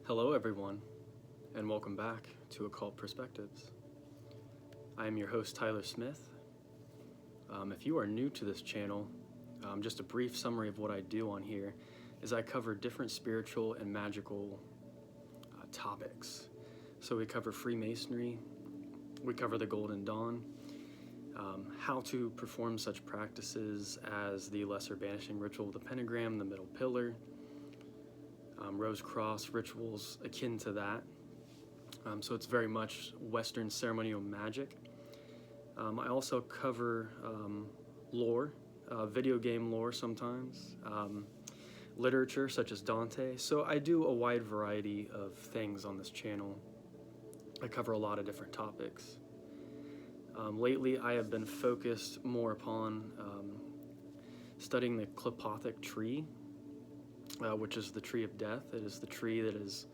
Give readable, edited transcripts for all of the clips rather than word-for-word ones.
Hello everyone, and welcome back to Occult Perspectives. I am your host, Tyler Smith. If you are new to this channel, just a brief summary of what I do on here is I cover different spiritual and magical topics. So we cover Freemasonry, we cover the Golden Dawn, how to perform such practices as the Lesser Banishing Ritual of the Pentagram, the Middle Pillar, Rose Cross rituals akin to that. So it's very much Western ceremonial magic. I also cover lore, video game lore sometimes, literature such as Dante. So I do a wide variety of things on this channel. I cover a lot of different topics. Lately I have been focused more upon studying the Qliphothic tree, which is the tree of death. It is the tree that is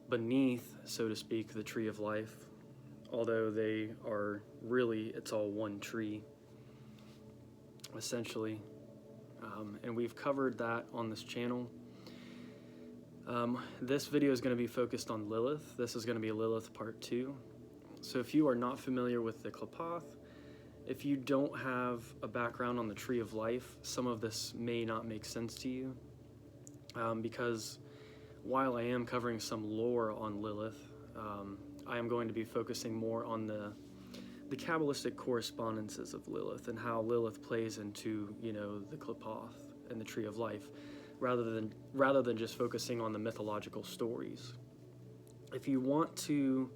beneath, so to speak, the tree of life, although they are really, it's all one tree, essentially. And we've covered that on this channel. This video is going to be focused on Lilith. This is going to be Lilith Part 2. So if you are not familiar with the Qliphoth, if you don't have a background on the tree of life, some of this may not make sense to you. Because while I am covering some lore on Lilith, I am going to be focusing more on the Kabbalistic correspondences of Lilith and how Lilith plays into, the Qliphoth and the Tree of Life, rather than just focusing on the mythological stories. If you want to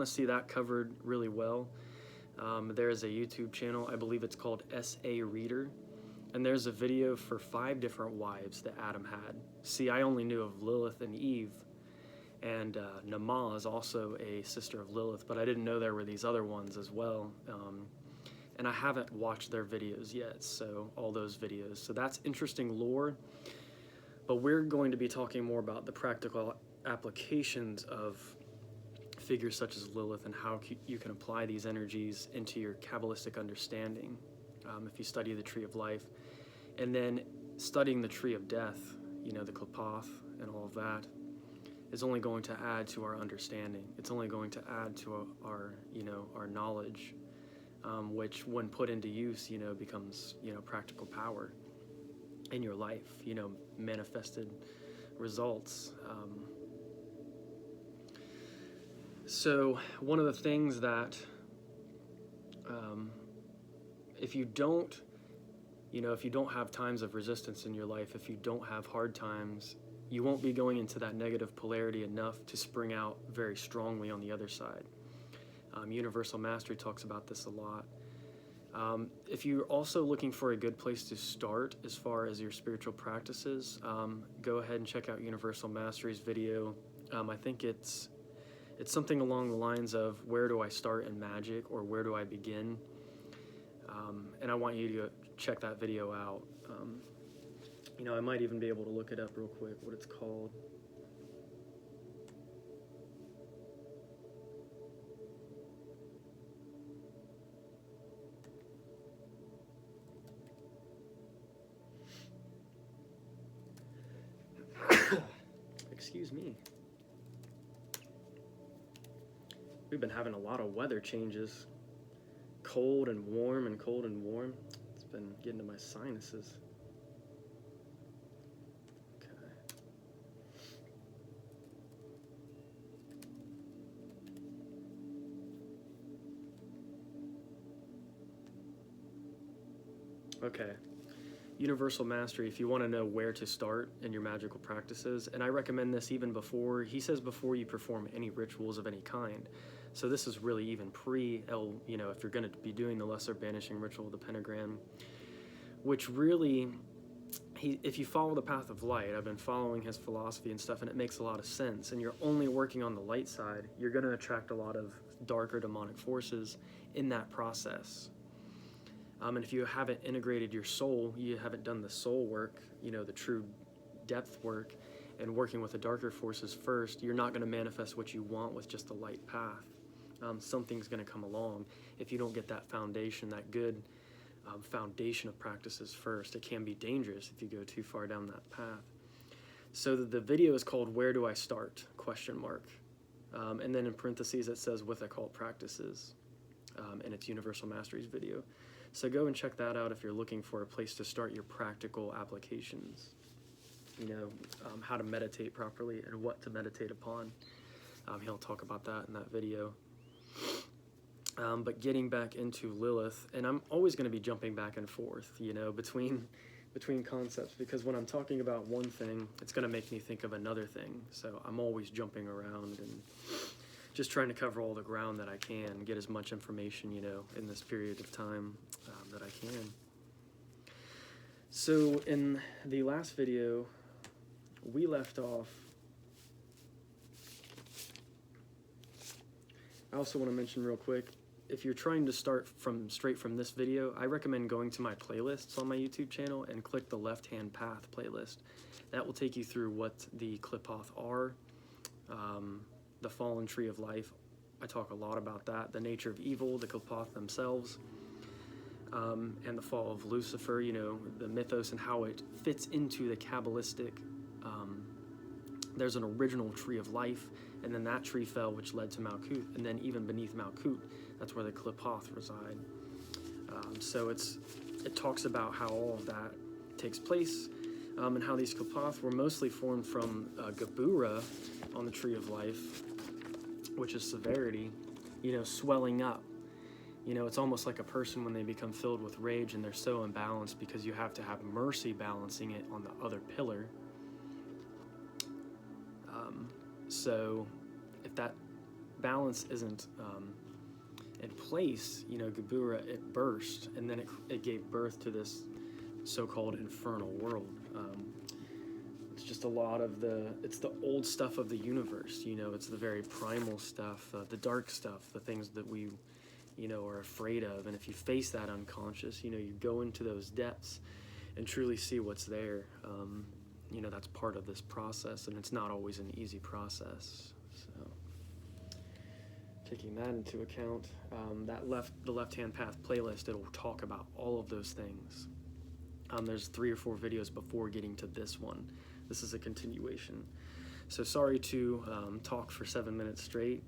see that covered really well, there is a YouTube channel. I believe it's called S.A. Reader. And there's a video for 5 different wives that Adam had. See, I only knew of Lilith and Eve, and Nama is also a sister of Lilith, but I didn't know there were these other ones as well. And I haven't watched their videos yet, so all those videos. So that's interesting lore, but we're going to be talking more about the practical applications of figures such as Lilith and how you can apply these energies into your Kabbalistic understanding. If you study the Tree of Life, and then studying the Tree of Death, the Qliphoth and all of that, is only going to add to our understanding. It's only going to add to our knowledge, which when put into use, becomes, practical power in your life, manifested results. So one of the things that, if you don't have times of resistance in your life, if you don't have hard times, you won't be going into that negative polarity enough to spring out very strongly on the other side. Universal Mastery talks about this a lot. If you're also looking for a good place to start as far as your spiritual practices, go ahead and check out Universal Mastery's video. I think it's something along the lines of, where do I start in magic, or where do I begin? And I want you to check that video out. I might even be able to look it up real quick, what it's called. Excuse me. We've been having a lot of weather changes. Cold and warm and cold and warm. It's been getting to my sinuses. Okay. Universal Mastery, if you want to know where to start in your magical practices, and I recommend this even before, he says before you perform any rituals of any kind. So this is really even if you're going to be doing the Lesser Banishing Ritual of the Pentagram, which really, if you follow the path of light, I've been following his philosophy and stuff, and it makes a lot of sense, and you're only working on the light side, you're going to attract a lot of darker demonic forces in that process. And if you haven't integrated your soul, you haven't done the soul work, the true depth work, and working with the darker forces first, you're not going to manifest what you want with just the light path. Something's going to come along if you don't get that foundation, that good foundation of practices first. It can be dangerous if you go too far down that path. So the video is called "Where Do I Start?" question mark. And then in parentheses it says "with occult practices," and it's Universal Mastery's video. So go and check that out if you're looking for a place to start your practical applications. How to meditate properly and what to meditate upon. He'll talk about that in that video. But getting back into Lilith, and I'm always going to be jumping back and forth, between concepts, because when I'm talking about one thing, it's going to make me think of another thing. So I'm always jumping around and just trying to cover all the ground that I can, get as much information, in this period of time that I can. So in the last video, we left off. I also want to mention real quick, if you're trying to start straight from this video, I recommend going to my playlists on my YouTube channel and click the left-hand path playlist. That will take you through what the Qliphoth are, the fallen tree of life. I talk a lot about that, the nature of evil, the Qliphoth themselves, and the fall of Lucifer, the mythos and how it fits into the Kabbalistic. There's an original tree of life, and then that tree fell, which led to Malkuth, and then even beneath Malkuth, that's where the Qliphoth reside. So it talks about how all of that takes place, and how these Qliphoth were mostly formed from Geburah on the tree of life, which is severity, swelling up. It's almost like a person when they become filled with rage and they're so imbalanced because you have to have mercy balancing it on the other pillar. So if that balance isn't in place, Geburah, it burst, and then it gave birth to this so-called infernal world. It's just a lot of it's the old stuff of the universe, it's the very primal stuff, the dark stuff, the things that we, are afraid of. And if you face that unconscious, you go into those depths and truly see what's there. That's part of this process, and it's not always an easy process. So, taking that into account, the left-hand path playlist, it'll talk about all of those things. There's 3 or 4 videos before getting to this one. This is a continuation. So sorry to talk for 7 minutes straight,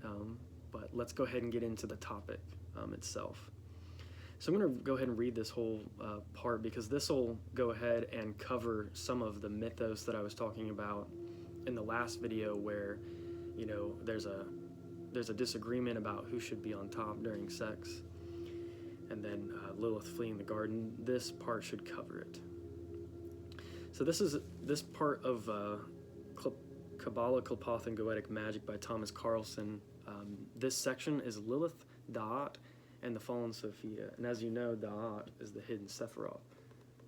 but let's go ahead and get into the topic itself. So I'm going to go ahead and read this whole part, because this will go ahead and cover some of the mythos that I was talking about in the last video, where there's a disagreement about who should be on top during sex, and then Lilith fleeing the garden. This part should cover it. So this part of Kabbalah, Qliphoth, and Goetic Magic by Thomas Carlson. This section is Lilith, Da'at, and the fallen Sophia. And as you know, Da'at is the hidden Sephiroth,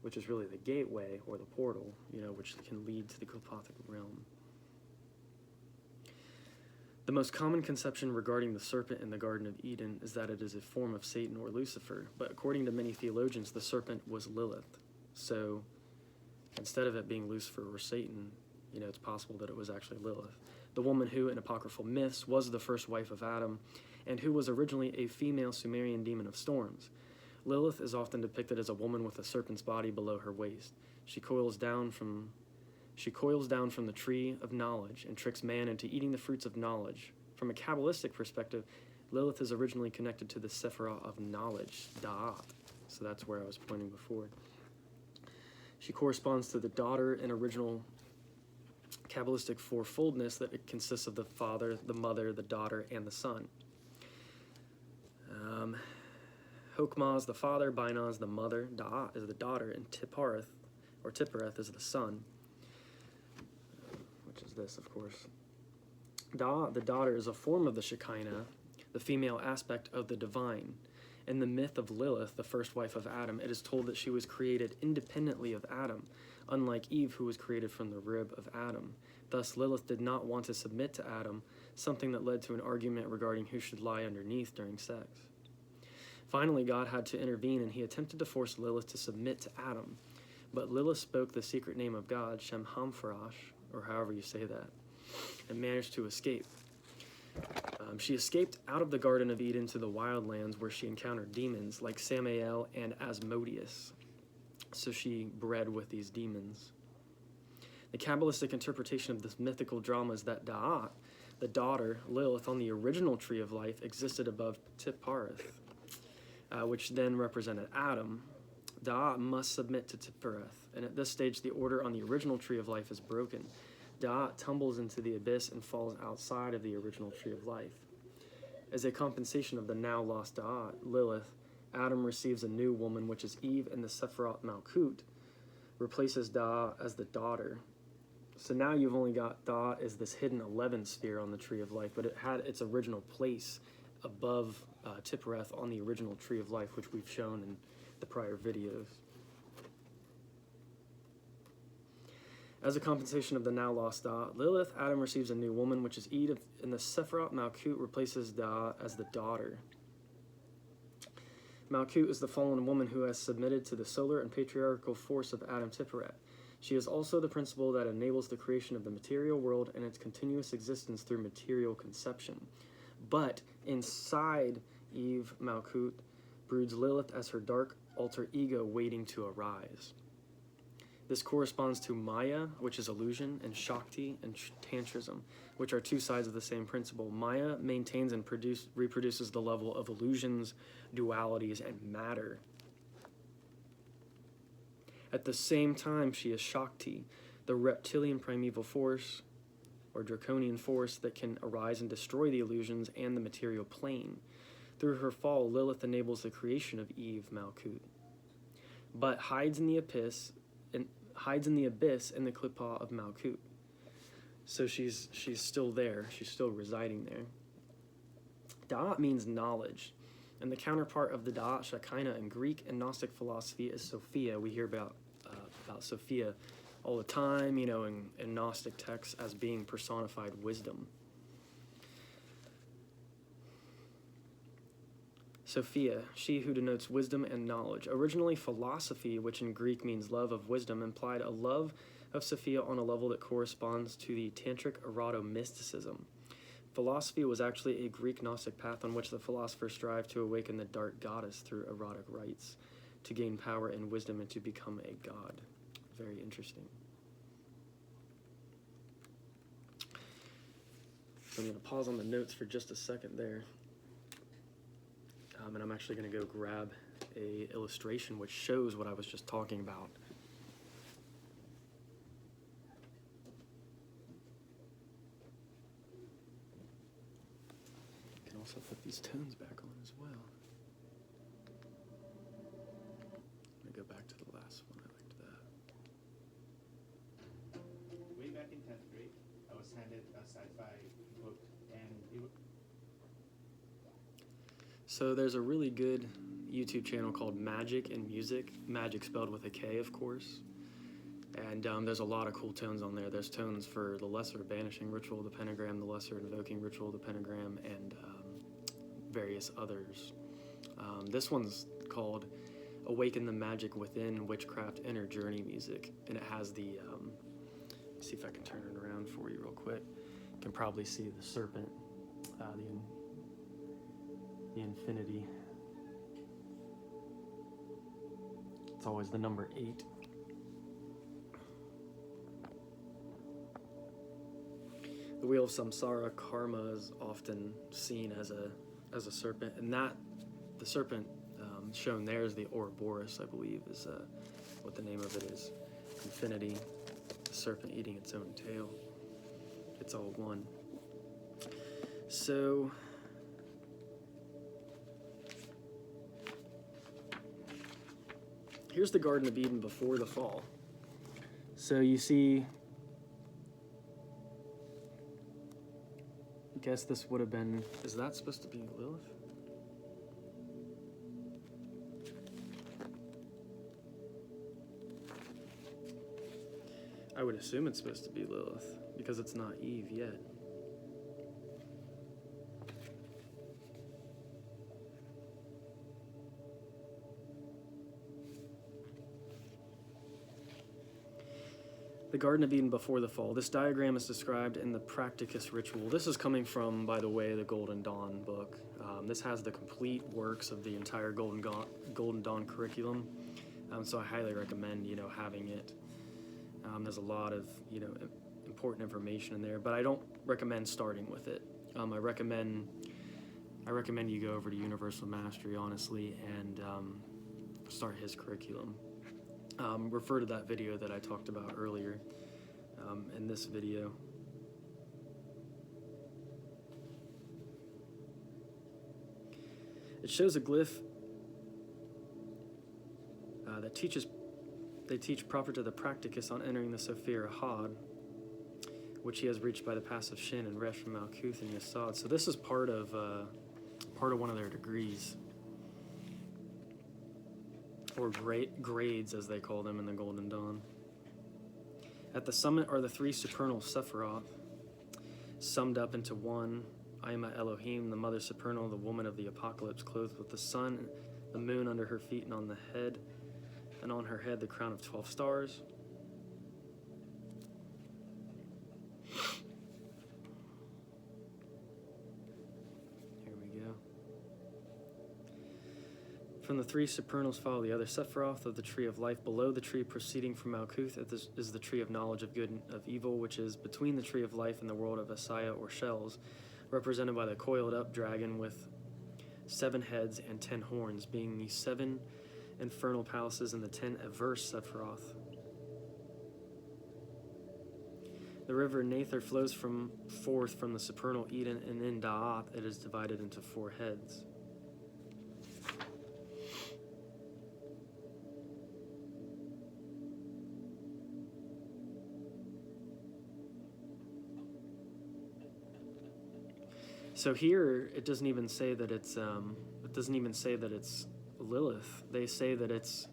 which is really the gateway or the portal, which can lead to the Qliphothic realm. The most common conception regarding the serpent in the Garden of Eden is that it is a form of Satan or Lucifer, but according to many theologians, the serpent was Lilith. So instead of it being Lucifer or Satan, it's possible that it was actually Lilith, the woman who, in apocryphal myths, was the first wife of Adam, and who was originally a female Sumerian demon of storms. Lilith is often depicted as a woman with a serpent's body below her waist. She coils down from the tree of knowledge and tricks man into eating the fruits of knowledge. From a Kabbalistic perspective, Lilith is originally connected to the Sephirah of knowledge, Da'at. So that's where I was pointing before. She corresponds to the daughter in original Kabbalistic fourfoldness, that it consists of the father, the mother, the daughter, and the son. Chokmah is the father, Binah is the mother, Da'at is the daughter, and Tiphareth is the son, which is this, of course. Da'at, the daughter, is a form of the Shekinah, the female aspect of the divine. In the myth of Lilith, the first wife of Adam, it is told that she was created independently of Adam, unlike Eve, who was created from the rib of Adam. Thus, Lilith did not want to submit to Adam, something that led to an argument regarding who should lie underneath during sex. Finally, God had to intervene, and he attempted to force Lilith to submit to Adam. But Lilith spoke the secret name of God, Shem Hamfarash, or however you say that, and managed to escape. She escaped out of the Garden of Eden to the wildlands, where she encountered demons like Samael and Asmodeus. So she bred with these demons. The Kabbalistic interpretation of this mythical drama is that Da'at, the daughter, Lilith, on the original tree of life, existed above Tiphareth, which then represented Adam. Da'at must submit to Tiphareth, and at this stage the order on the original tree of life is broken. Da'at tumbles into the abyss and falls outside of the original tree of life. As a compensation of the now lost Da'at, Lilith, Adam receives a new woman, which is Eve, and the Sephiroth Malkut replaces Da'at as the daughter. So now you've only got Da'at as this hidden 11th sphere on the tree of life, but it had its original place above Tiphareth on the original tree of life, which we've shown in the prior videos. As a compensation of the now lost Da'at, Lilith, Adam receives a new woman, which is Eve, and the Sephiroth Malkut replaces Da'at as the daughter. Malkut is the fallen woman who has submitted to the solar and patriarchal force of Adam Tiphareth. She is also the principle that enables the creation of the material world and its continuous existence through material conception. But inside Eve Malkut broods Lilith as her dark alter ego waiting to arise. This corresponds to Maya, which is illusion, and Shakti and Tantrism, which are two sides of the same principle. Maya maintains and reproduces the level of illusions, dualities, and matter. At the same time, she is Shakti, the reptilian primeval force, or draconian force that can arise and destroy the illusions and the material plane. Through her fall, Lilith enables the creation of Eve Malkut, but hides in the abyss in the Klippah of Malkut. So she's still there. She's still residing there. Da'at means knowledge, and the counterpart of the Da'at Shekinah in Greek and Gnostic philosophy is Sophia. We hear about Sophia all the time, in Gnostic texts as being personified wisdom. Sophia, she who denotes wisdom and knowledge. Originally, philosophy, which in Greek means love of wisdom, implied a love of Sophia on a level that corresponds to the tantric erotomysticism. Philosophy was actually a Greek Gnostic path on which the philosophers strive to awaken the dark goddess through erotic rites, to gain power and wisdom and to become a god. Very interesting. So I'm going to pause on the notes for just a second there. And I'm actually going to go grab a illustration which shows what I was just talking about. You can also put these tones back on as well. I'm going to go back to the last one. I liked that. Way back in 10th grade, I was handed a sci-fi book, and it was... So there's a really good YouTube channel called Magic and Music, magic spelled with a K, of course. And there's a lot of cool tones on there. There's tones for the lesser banishing ritual of the pentagram, the lesser invoking ritual of the pentagram, and various others. This one's called Awaken the Magic Within Witchcraft Inner Journey Music. And it has the, let's see if I can turn it around for you real quick. You can probably see the serpent, the infinity. It's always the number 8. The wheel of samsara, karma, is often seen as a serpent, and that the serpent shown there is the Ouroboros, I believe, is what the name of it is. Infinity, the serpent eating its own tail. It's all one. So here's the Garden of Eden before the fall. So you see, I guess this would have been, is that supposed to be Lilith? I would assume it's supposed to be Lilith, because it's not Eve yet. The Garden of Eden before the fall. This diagram is described in the Practicus Ritual. This is coming from, by the way, the Golden Dawn book. This has the complete works of the entire Golden Dawn curriculum, so I highly recommend, having it. There's a lot of important information in there, but I don't recommend starting with it. I recommend you go over to Universal Mastery, honestly, and start his curriculum. Refer to that video that I talked about earlier in this video. It shows a glyph that they teach proper to the practicus on entering the Sophia Had, which he has reached by the passive Shin and Resh from Malkuth and Yesod. So this is part of one of their degrees, or grades as they call them in the Golden Dawn. At the summit are the three supernal Sephiroth, summed up into one. I am Elohim, the mother supernal, the woman of the apocalypse, clothed with the sun, the moon under her feet, and on her head the crown of 12 stars. Here we go. From the three supernals follow the other Sephiroth of the tree of life. Below the tree proceeding from Malkuth is the tree of knowledge of good and of evil, which is between the tree of life and the world of Asaya or Shells, represented by the coiled up dragon with 7 heads and 10 horns, being the 7 infernal palaces and the 10 averse Sephiroth. The river Nather flows forth from the supernal Eden, and in Da'ath it is divided into 4 heads. So here it doesn't even say that it's Lilith. They say that it's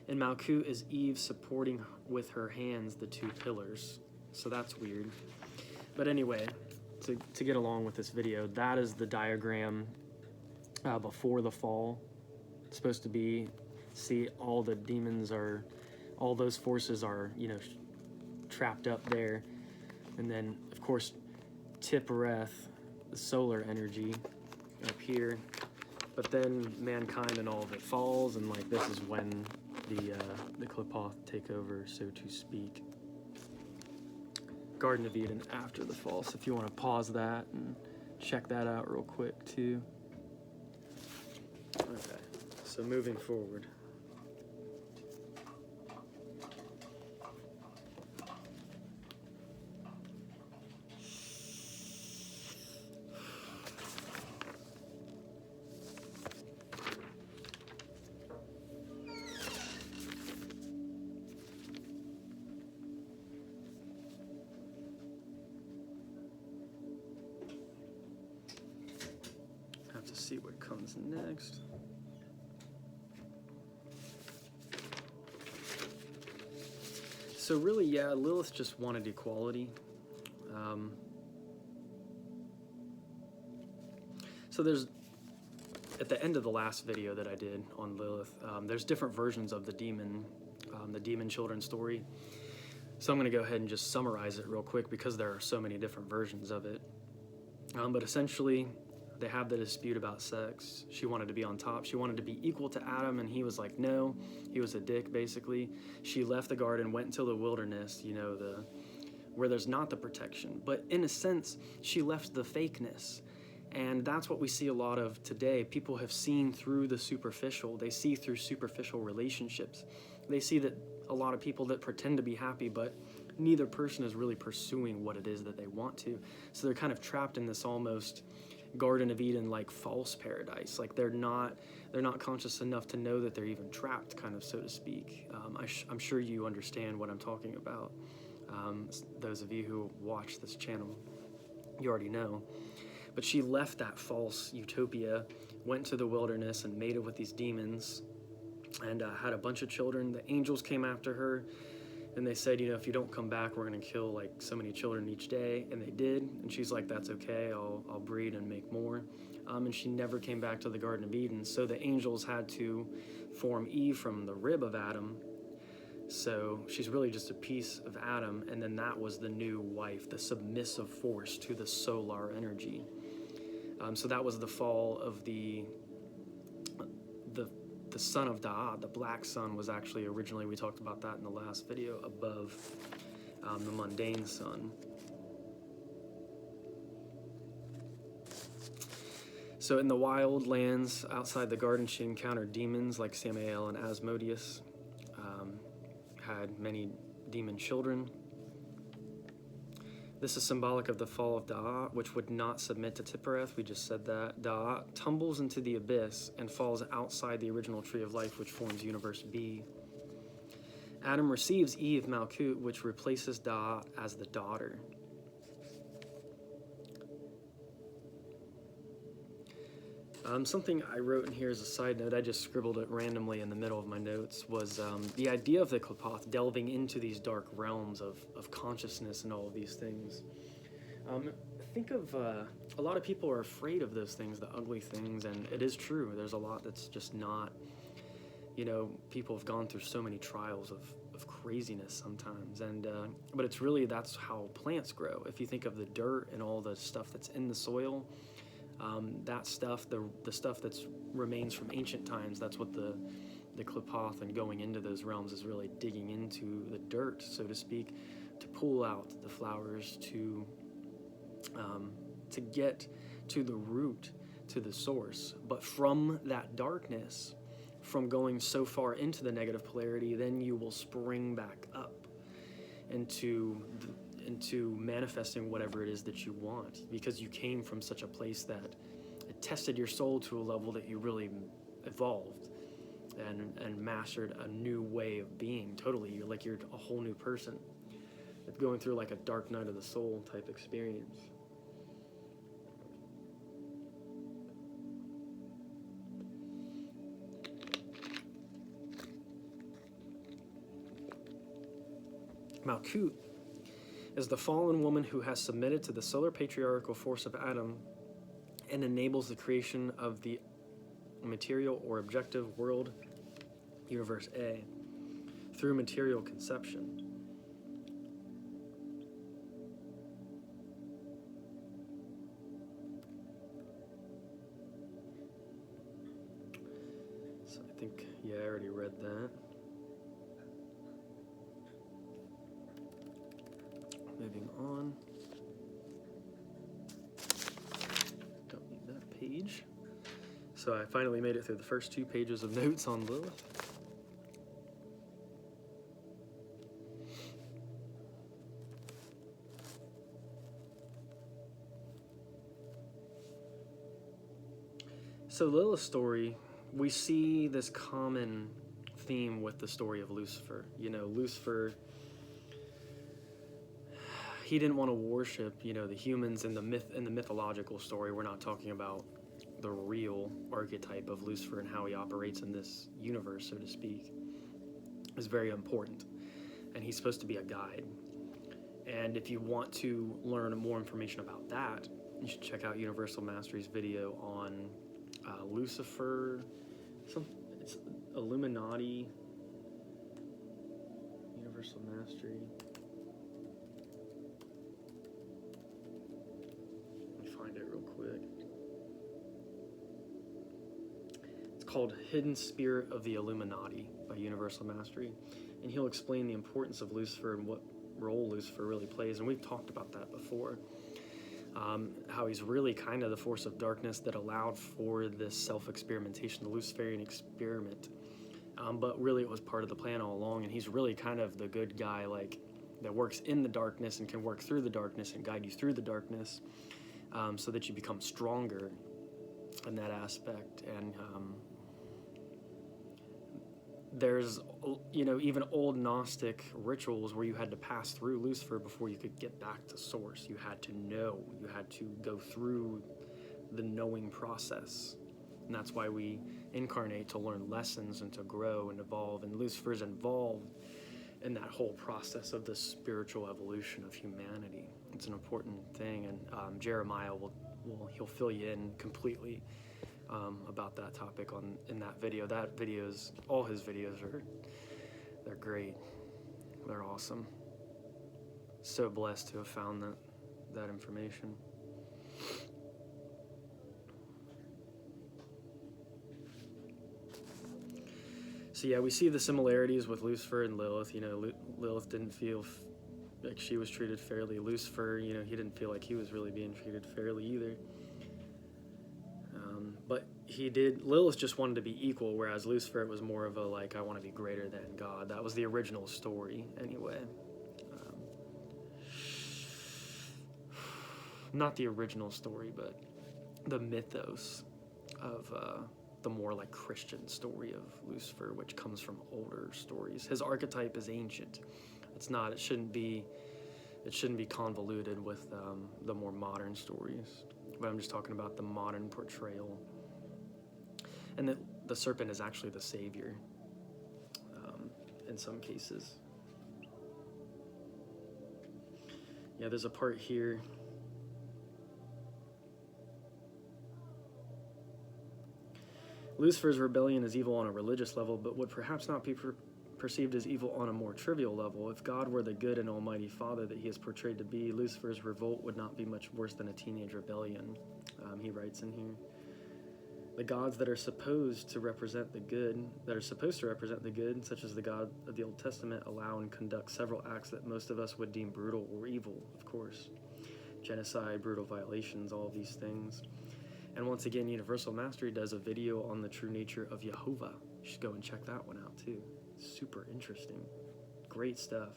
in Malkuth is Eve supporting with her hands the 2 pillars. So that's weird. But anyway, to get along with this video, that is the diagram before the fall. It's supposed to be, see, all the demons are, all those forces are, trapped up there. And then, of course, Tiphareth, the solar energy up here. But then mankind and all of it falls, and like this is when the Qliphoth take over, so to speak. Garden of Eden after the fall. So if you want to pause that and check that out real quick too. Okay, so moving forward. See what comes next. So really, yeah, Lilith just wanted equality. So there's, at the end of the last video that I did on Lilith, there's different versions of the demon children story. So I'm going to go ahead and just summarize it real quick because there are so many different versions of it. But essentially, they have the dispute about sex. She wanted to be on top. She wanted to be equal to Adam, and he was like, no. He was a dick, basically. She left the garden, went into the wilderness, where there's not the protection. But in a sense, she left the fakeness. And that's what we see a lot of today. People have seen through the superficial. They see through superficial relationships. They see that a lot of people that pretend to be happy, but neither person is really pursuing what it is that they want to. So they're kind of trapped in this almost Garden of Eden like false paradise. Like they're not conscious enough to know that they're even trapped, kind of, so to speak. I'm sure you understand what I'm talking about. Those of you who watch this channel, you already know. But she left that false utopia, went to the wilderness and mated with these demons, and had a bunch of children. The angels came after her, and they said, if you don't come back, we're going to kill like so many children each day. And they did. And she's like, that's okay. I'll breed and make more. And she never came back to the Garden of Eden. So the angels had to form Eve from the rib of Adam. So she's really just a piece of Adam. And then that was the new wife, the submissive force to the solar energy. So that was the fall of the the son of Da'at, the black sun, was actually originally, we talked about that in the last video, above the mundane sun. So in the wild lands outside the garden, she encountered demons like Samael and Asmodeus, had many demon children. This is symbolic of the fall of Da'at, which would not submit to Tiphareth. We just said that. Da'at tumbles into the abyss and falls outside the original tree of life, which forms universe B. Adam receives Eve Malkut, which replaces Da'at as the daughter. Something I wrote in here as a side note, I just scribbled it randomly in the middle of my notes, was the idea of the Qliphoth delving into these dark realms of consciousness and all of these things. Think of, a lot of people are afraid of those things, the ugly things, and it is true. There's a lot that's just not, people have gone through so many trials of craziness sometimes, and but it's really, that's how plants grow. If you think of the dirt and all the stuff that's in the soil, that stuff, the stuff that's remains from ancient times, that's what the Qliphoth and going into those realms is really digging into the dirt, so to speak, to pull out the flowers, to get to the root, to the source. But from that darkness, from going so far into the negative polarity, then you will spring back up into manifesting whatever it is that you want, because you came from such a place that it tested your soul to a level that you really evolved and mastered a new way of being. Totally, you're a whole new person. It's going through like a dark night of the soul type experience. Malkut is the fallen woman who has submitted to the solar patriarchal force of Adam and enables the creation of the material or objective world, universe A, through material conception. So I think, yeah, I already read that. Moving on. Don't need that page. So I finally made it through the first 2 pages of notes on Lilith. So Lilith's story, we see this common theme with the story of Lucifer. Lucifer, he didn't want to worship, the humans in the mythological story. We're not talking about the real archetype of Lucifer and how he operates in this universe, so to speak. Is very important, and he's supposed to be a guide. And if you want to learn more information about that, you should check out Universal Mastery's video on Lucifer. It's Illuminati. Universal Mastery. Find it real quick. It's called Hidden Spirit of the Illuminati by Universal Mastery, and he'll explain the importance of Lucifer and what role Lucifer really plays, and we've talked about that before. How he's really kind of the force of darkness that allowed for this self-experimentation, the Luciferian experiment, but really it was part of the plan all along, and he's really kind of the good guy, that works in the darkness and can work through the darkness and guide you through the darkness. So that you become stronger in that aspect. And there's, even old Gnostic rituals where you had to pass through Lucifer before you could get back to source. You had to know, you had to go through the knowing process. And that's why we incarnate, to learn lessons and to grow and evolve. And Lucifer's involved in that whole process of the spiritual evolution of humanity. It's an important thing, and Jeremiah he'll fill you in completely about that topic in that video. That video's, all his videos they're great. They're awesome. So blessed to have found that information. So yeah, we see the similarities with Lucifer and Lilith. You know, Lilith didn't feel like she was treated fairly. Lucifer, you know, he didn't feel like he was really being treated fairly either. But Lilith just wanted to be equal, whereas Lucifer, it was more of a, like, I want to be greater than God. That was the original story, anyway. Not the original story, but the mythos of the more, like, Christian story of Lucifer, which comes from older stories. His archetype is ancient. It shouldn't be convoluted with the more modern stories. But I'm just talking about the modern portrayal. And the serpent is actually the savior in some cases. Yeah, there's a part here. Lucifer's rebellion is evil on a religious level, but would perhaps not be perceived as evil on a more trivial level. If God were the good and almighty Father that he is portrayed to be, Lucifer's revolt would not be much worse than a teenage rebellion. He writes in here. The gods that are supposed to represent the good, such as the God of the Old Testament, allow and conduct several acts that most of us would deem brutal or evil, of course. Genocide, brutal violations, all of these things. And once again, Universal Mastery does a video on the true nature of Jehovah. You should go and check that one out too. Super interesting. Great stuff.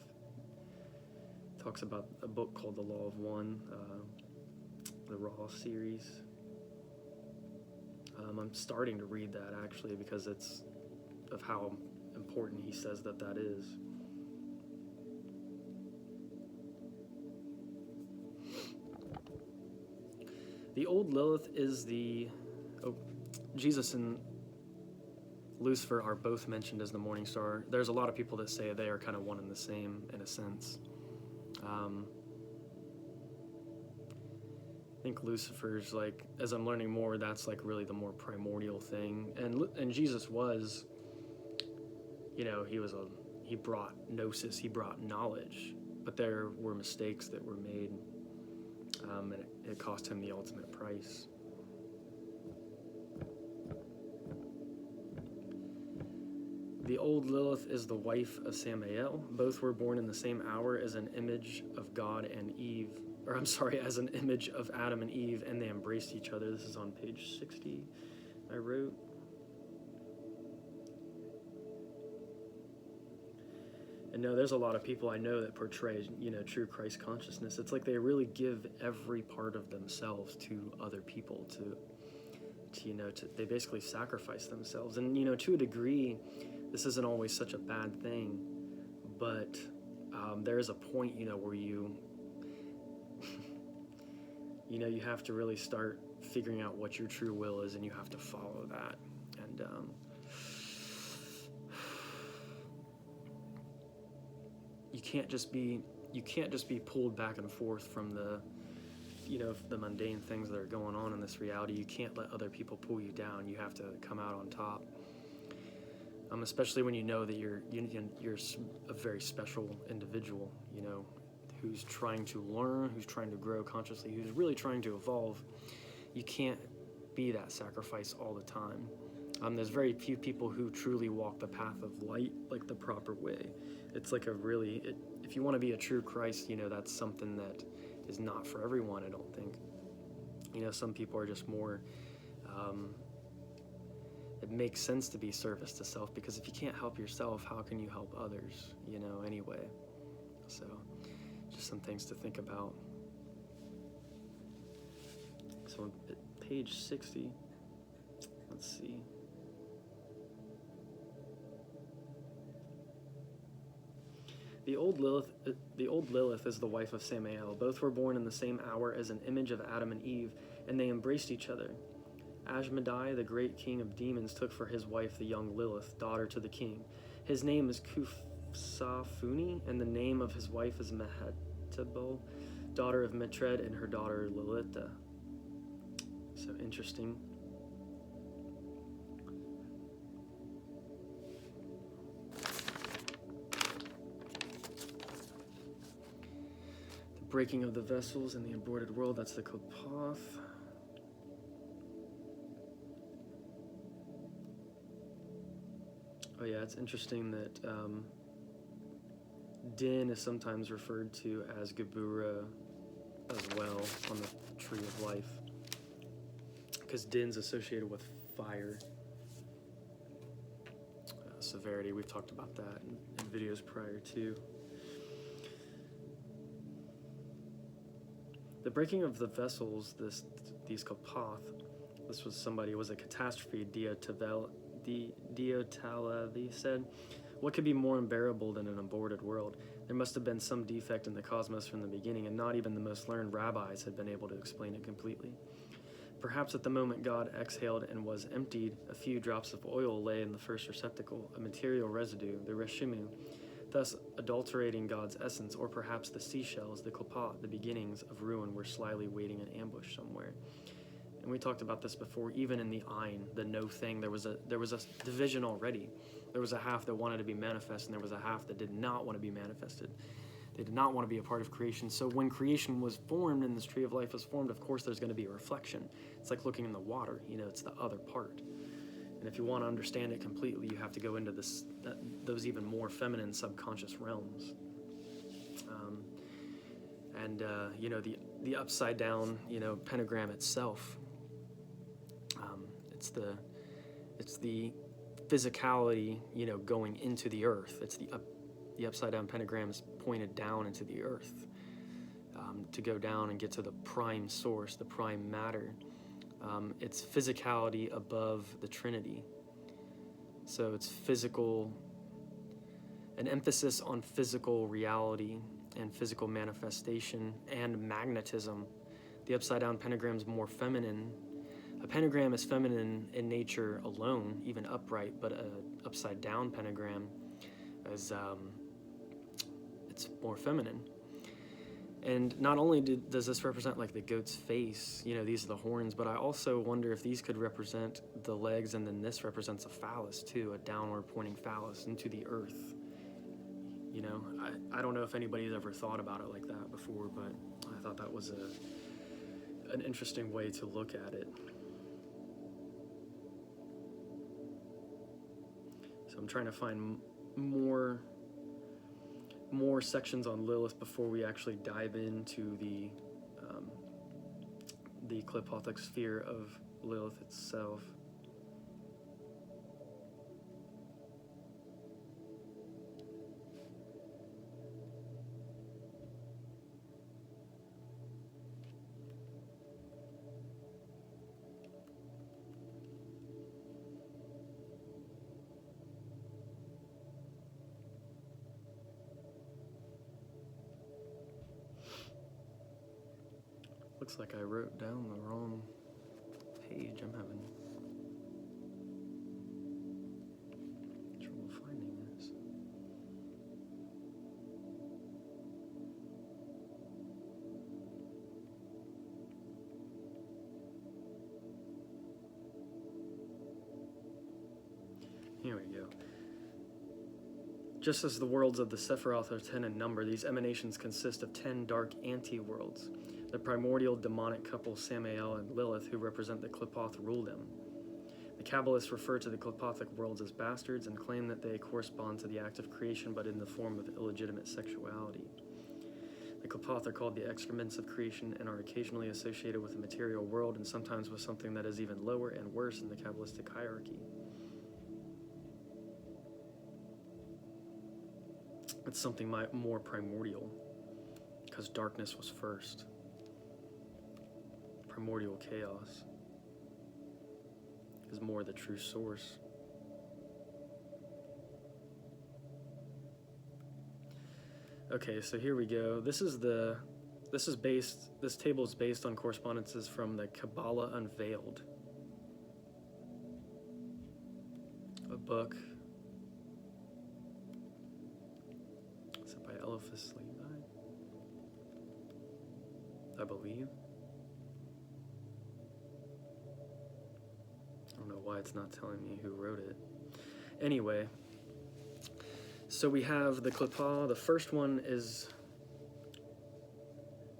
Talks about a book called The Law of One, the Raw series. I'm starting to read that actually because it's of how important he says that is. The old Lilith is Jesus and Lucifer are both mentioned as the morning star. There's a lot of people that say they are kind of one and the same in a sense. I think Lucifer's, like, as I'm learning more, that's like really the more primordial thing. And Jesus was, you know, he brought gnosis, he brought knowledge, but there were mistakes that were made, and it cost him the ultimate price. The old Lilith is the wife of Samael. Both were born in the same hour as an image of God and Eve. As an image of Adam and Eve, and they embraced each other. This is on page 60, I wrote. And no, there's a lot of people I know that portray, you know, true Christ consciousness. It's like they really give every part of themselves to other people, they basically sacrifice themselves. And, you know, to a degree, this isn't always such a bad thing, but there is a point, you know, where you have to really start figuring out what your true will is, and you have to follow that. And you can't just be pulled back and forth from the mundane things that are going on in this reality. You can't let other people pull you down. You have to come out on top. Especially when you know that you're a very special individual, you know, who's trying to learn, who's trying to grow consciously, who's really trying to evolve. You can't be that sacrifice all the time. There's very few people who truly walk the path of light, like the proper way. It's like if you want to be a true Christ, you know, that's something that is not for everyone, I don't think. You know, some people are just more, it makes sense to be service to self, because if you can't help yourself, how can you help others, you know, anyway? So, just some things to think about. So on page 60, let's see. The old Lilith is the wife of Samael. Both were born in the same hour as an image of Adam and Eve, and they embraced each other. Ashmedai, the great king of demons, took for his wife the young Lilith, daughter to the king. His name is Kusafuni, and the name of his wife is Mehetabel, daughter of Metred, and her daughter Lilith. So interesting. The breaking of the vessels in the embroidered world, that's the Kopoth. Oh yeah, it's interesting that Din is sometimes referred to as Gebura as well on the Tree of Life, because Din's associated with fire. Severity, we've talked about that in videos prior too. The breaking of the vessels, these Kapath, this was somebody, it was a catastrophe, Diotalavi said. What could be more unbearable than an aborted world? There must have been some defect in the cosmos from the beginning, and not even the most learned rabbis had been able to explain it completely. Perhaps at the moment God exhaled and was emptied, a few drops of oil lay in the first receptacle, a material residue, the reshimu, thus adulterating God's essence, or perhaps the seashells, the klipot, the beginnings of ruin were slyly waiting in ambush somewhere. And we talked about this before, even in the Ein, the no thing, there was a division already. There was a half that wanted to be manifest, and there was a half that did not want to be manifested. They did not want to be a part of creation. So when creation was formed and this tree of life was formed, of course there's going to be a reflection. It's like looking in the water, it's the other part. And if you want to understand it completely, you have to go into those even more feminine subconscious realms. The upside down, pentagram itself. It's the physicality, going into the earth. It's the upside down pentagram is pointed down into the earth, to go down and get to the prime source, the prime matter. It's physicality above the Trinity. So it's physical, an emphasis on physical reality and physical manifestation and magnetism. The upside down pentagram is more feminine. A pentagram is feminine in nature alone, even upright, but a upside down pentagram is it's more feminine. And not only does this represent like the goat's face, these are the horns, but I also wonder if these could represent the legs, and then this represents a phallus too, a downward pointing phallus into the earth. I don't know if anybody's ever thought about it like that before, but I thought that was an interesting way to look at it. So I'm trying to find more sections on Lilith before we actually dive into the klipothic sphere of Lilith itself. Looks like I wrote down the wrong page. I'm having trouble finding this. Here we go. Just as the worlds of the Sephiroth are 10 in number, these emanations consist of 10 dark anti-worlds. The primordial demonic couple Samael and Lilith, who represent the Klipoth, rule them. The Kabbalists refer to the Klipothic worlds as bastards and claim that they correspond to the act of creation, but in the form of illegitimate sexuality. The Klipoth are called the excrements of creation and are occasionally associated with the material world, and sometimes with something that is even lower and worse in the Kabbalistic hierarchy. It's something more primordial, because darkness was first. Primordial chaos is more the true source. Okay, so here we go. This table is based on correspondences from the Kabbalah Unveiled, a book. Is it by Eliphas Levi? I believe. I don't know why it's not telling me who wrote it. Anyway, so we have the Klipah. The first one is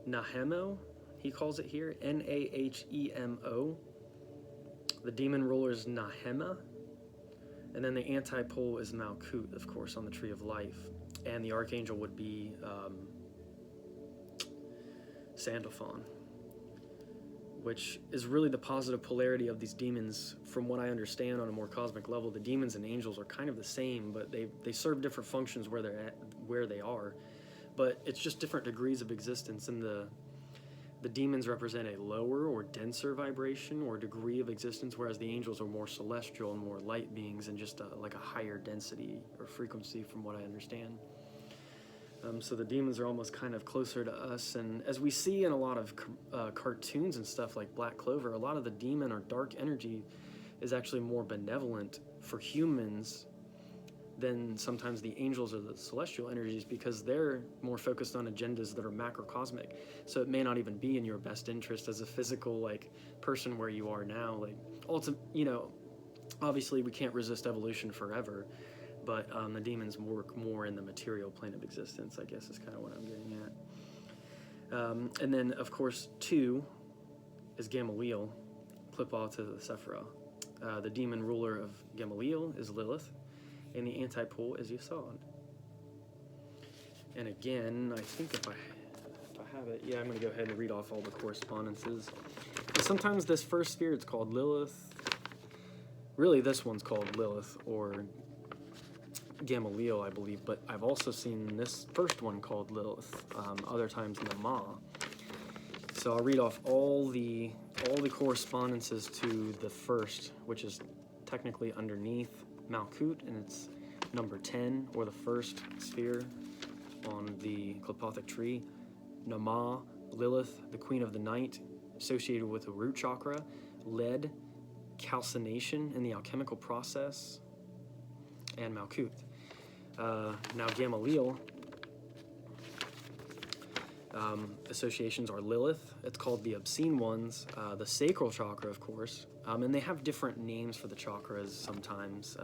Nahemo, he calls it here, Nahemo. The demon ruler is Nahema. And then the antipole is Malkut, of course, on the tree of life. And the archangel would be Sandalphon, which is really the positive polarity of these demons. From what I understand on a more cosmic level, the demons and angels are kind of the same, but they serve different functions where they're at, where they are. But it's just different degrees of existence, and the demons represent a lower or denser vibration or degree of existence, whereas the angels are more celestial and more light beings and just like a higher density or frequency, from what I understand. So the demons are almost kind of closer to us, and as we see in a lot of cartoons and stuff like Black Clover, a lot of the demon or dark energy is actually more benevolent for humans than sometimes the angels or the celestial energies, because they're more focused on agendas that are macrocosmic. So it may not even be in your best interest as a physical like person where you are now. Like obviously we can't resist evolution forever, but the demons work more in the material plane of existence, I guess is kind of what I'm getting at. And then of course 2 is Gamaliel, Qliphoth to the Sephirah. The demon ruler of Gamaliel is Lilith, and the antipole is Yesod. And again, I think if I have it, yeah, I'm going to go ahead and read off all the correspondences. And sometimes this first sphere, it's called Lilith. Really, this one's called Lilith or Gamaliel, I believe, but I've also seen this first one called Lilith, other times Nama. So I'll read off all the correspondences to the first, which is technically underneath Malkut, and it's number 10, or the first sphere on the Qliphothic tree. Nama, Lilith, the queen of the night, associated with the root chakra, lead, calcination in the alchemical process, and Malkut. Now Gamaliel, associations are Lilith, it's called the obscene ones, the sacral chakra, of course, and they have different names for the chakras sometimes.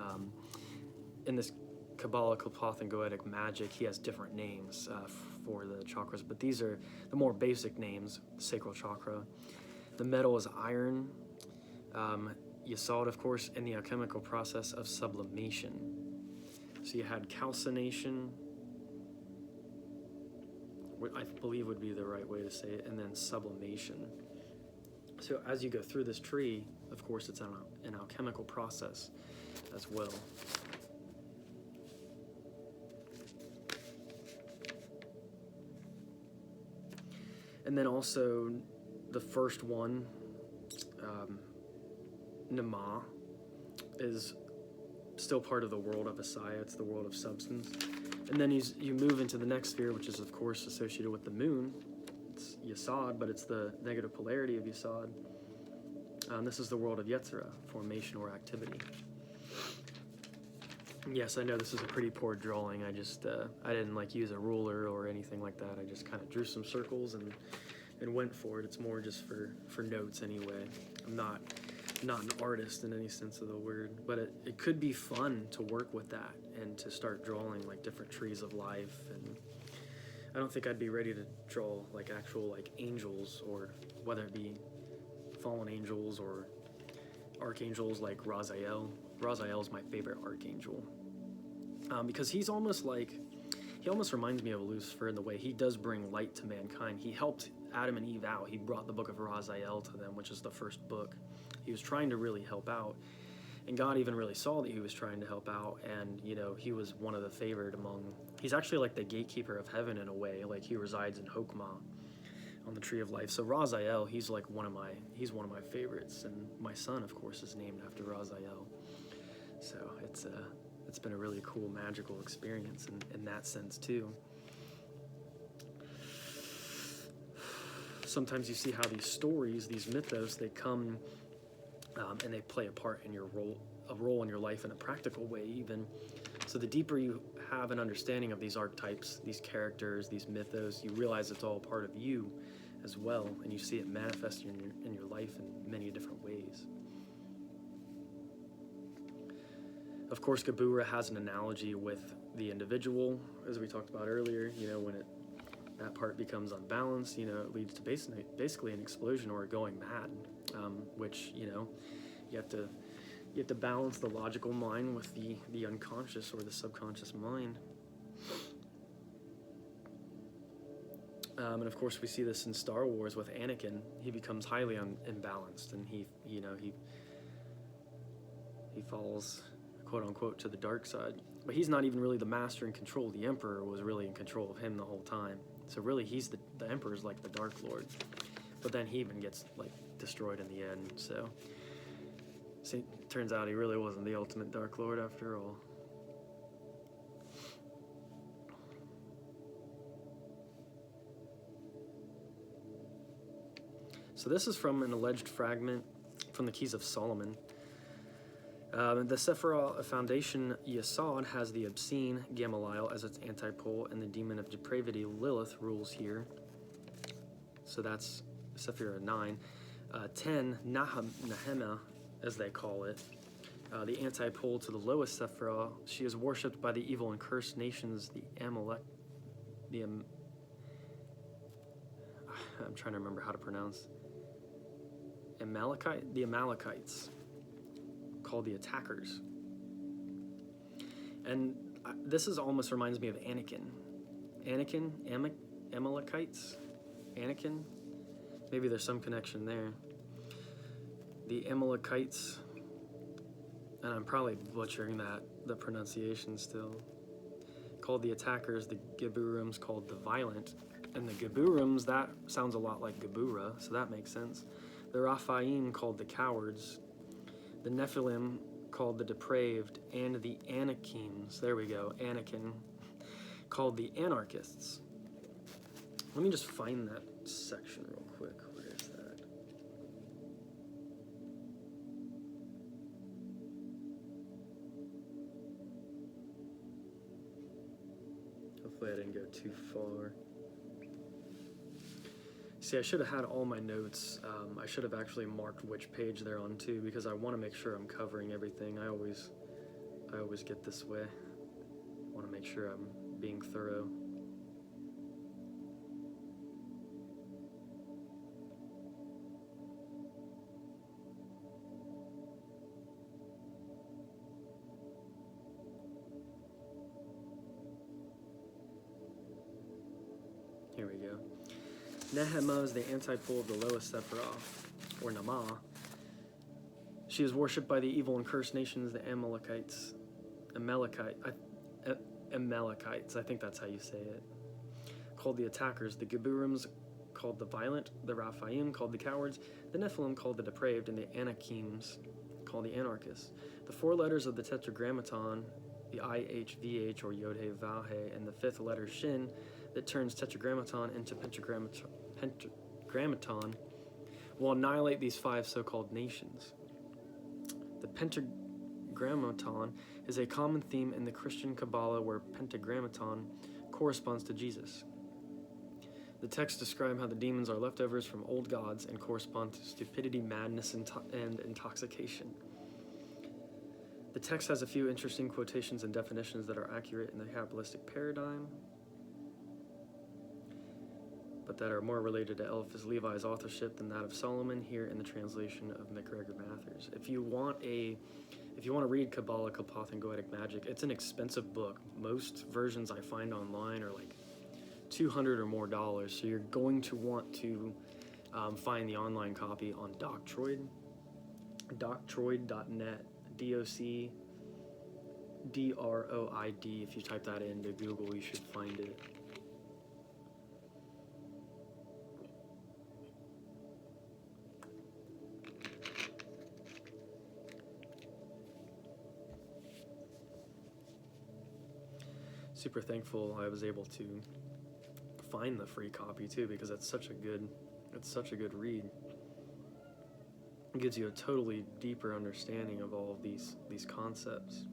In this Kabbalah, Qliphoth, and Goetic magic, he has different names for the chakras, but these are the more basic names. Sacral chakra. The metal is iron. Yesod, of course, in the alchemical process of sublimation. So you had calcination, I believe would be the right way to say it, and then sublimation. So as you go through this tree, of course, it's an alchemical process as well. And then also the first one, Nama, is still part of the world of Asaya. It's the world of substance. And then you move into the next sphere, which is, of course, associated with the moon. It's Yesod, but it's the negative polarity of Yesod. This is the world of Yetzirah, formation or activity. Yes, I know this is a pretty poor drawing. I just, I didn't use a ruler or anything like that. I just kind of drew some circles and went for it. It's more just for notes anyway. I'm not an artist in any sense of the word, but it could be fun to work with that and to start drawing different trees of life. And I don't think I'd be ready to draw actual angels, or whether it be fallen angels or archangels like Raziel. Raziel is my favorite archangel because he almost reminds me of Lucifer in the way he does bring light to mankind. He helped Adam and Eve out. He brought the book of Raziel to them, which is the first book. He was trying to really help out, and God even really saw that he was trying to help out, and he was one of the favored among. He's actually like the gatekeeper of heaven in a way. He resides in Hokmah on the tree of life. So Raziel, he's one of my favorites, and my son, of course, is named after Raziel. So it's been a really cool magical experience in that sense too. Sometimes you see how these stories, these mythos, they come and they play a part in your role in your life in a practical way even. So the deeper you have an understanding of these archetypes, these characters, these mythos, you realize it's all part of you as well, and you see it manifest in your life in many different ways. Of course, Gebura has an analogy with the individual, as we talked about earlier. When that part becomes unbalanced, it leads to basically an explosion or going mad, which, you have to You have to balance the logical mind with the unconscious or the subconscious mind. And of course, we see this in Star Wars with Anakin. He becomes highly imbalanced, and he falls, quote unquote, to the dark side. But he's not even really the master in control. The Emperor was really in control of him the whole time. So really, the Emperor's like the Dark Lord. But then he even gets like destroyed in the end. So, see, turns out he really wasn't the ultimate Dark Lord after all. So this is from an alleged fragment from the Keys of Solomon. The Sephirah Foundation Yesod has the obscene Gamaliel as its antipole, and the demon of depravity Lilith rules here. So that's Sephirah 9. 10, Nehemiah, as they call it, the antipole to the lowest Sephirah. She is worshipped by the evil and cursed nations, I'm trying to remember how to pronounce. The Amalekites, called the attackers. And this almost reminds me of Anakin. Amalekites? Anakin? Maybe there's some connection there. The Amalekites, and I'm probably butchering the pronunciation still, called the attackers, the Geburums called the violent, and the Geburums, that sounds a lot like Geburah, so that makes sense. The Raphaim called the cowards, the Nephilim called the depraved, and the Anakims, there we go, Anakin, called the anarchists. Let me just find that section real quick. Where is that? Hopefully I didn't go too far. See, I should have had all my notes. I should have actually marked which page they're on too, because I want to make sure I'm covering everything. I always get this way. I want to make sure I'm being thorough. Here we go. Nehemiah is the antipole of the lowest Sephirah, or Namah. She is worshipped by the evil and cursed nations, the Amalekites. Amalekites, I think that's how you say it. Called the attackers, the Geburums called the violent, the Raphaim called the cowards, the Nephilim called the depraved, and the Anakims called the anarchists. The four letters of the Tetragrammaton, the IHVH or Yod-He-Vav-He, and the fifth letter Shin, that turns Tetragrammaton into Pentagrammaton, will annihilate these five so-called nations. The Pentagrammaton is a common theme in the Christian Kabbalah where Pentagrammaton corresponds to Jesus. The texts describe how the demons are leftovers from old gods and correspond to stupidity, madness, and intoxication. The text has a few interesting quotations and definitions that are accurate in the Kabbalistic paradigm, but that are more related to Eliphaz Levi's authorship than that of Solomon here in the translation of MacGregor Mathers. If you want to read Kabbalah, Qliphoth, and Goetic Magic, it's an expensive book. Most versions I find online are like $200 or more, so you're going to want to find the online copy on Doctroid, doctroid.net, DOCDROID. If you type that into Google, you should find it. Super thankful I was able to find the free copy too, because it's such a good read. It gives you a totally deeper understanding of all of these concepts.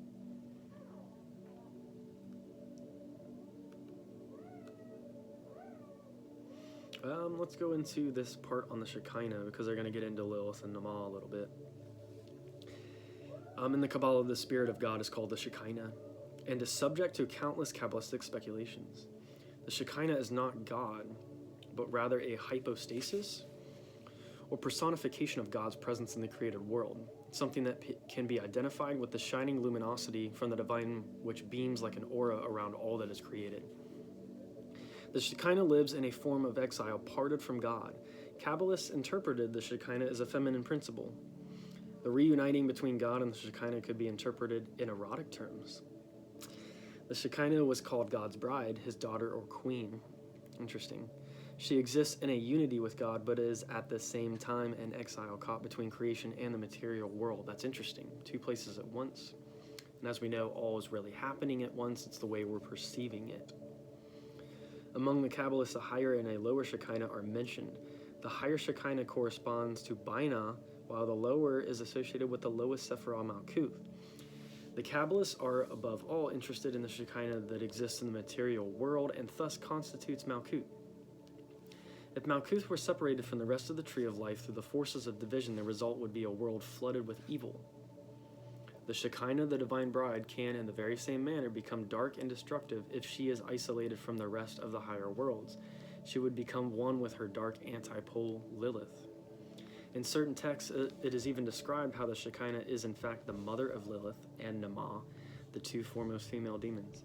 Let's go into this part on the Shekinah, because they're going to get into Lilith and Namah a little bit. In the Kabbalah, the Spirit of God is called the Shekinah, and is subject to countless Kabbalistic speculations. The Shekinah is not God, but rather a hypostasis, or personification of God's presence in the created world. something that can be identified with the shining luminosity from the divine, which beams like an aura around all that is created. The Shekinah lives in a form of exile, parted from God. Kabbalists interpreted the Shekinah as a feminine principle. The reuniting between God and the Shekinah could be interpreted in erotic terms. The Shekinah was called God's bride, his daughter or queen. Interesting. She exists in a unity with God, but is at the same time an exile caught between creation and the material world. That's interesting. Two places at once. And as we know, all is really happening at once. It's the way we're perceiving it. Among the Kabbalists, a higher and a lower Shekinah are mentioned. The higher Shekinah corresponds to Binah, while the lower is associated with the lowest Sephirah Malkuth. The Kabbalists are, above all, interested in the Shekinah that exists in the material world and thus constitutes Malkuth. If Malkuth were separated from the rest of the tree of life through the forces of division, the result would be a world flooded with evil. The Shekinah, the divine bride, can, in the very same manner, become dark and destructive if she is isolated from the rest of the higher worlds. She would become one with her dark antipole, Lilith. In certain texts, it is even described how the Shekinah is in fact the mother of Lilith and Namah, the two foremost female demons.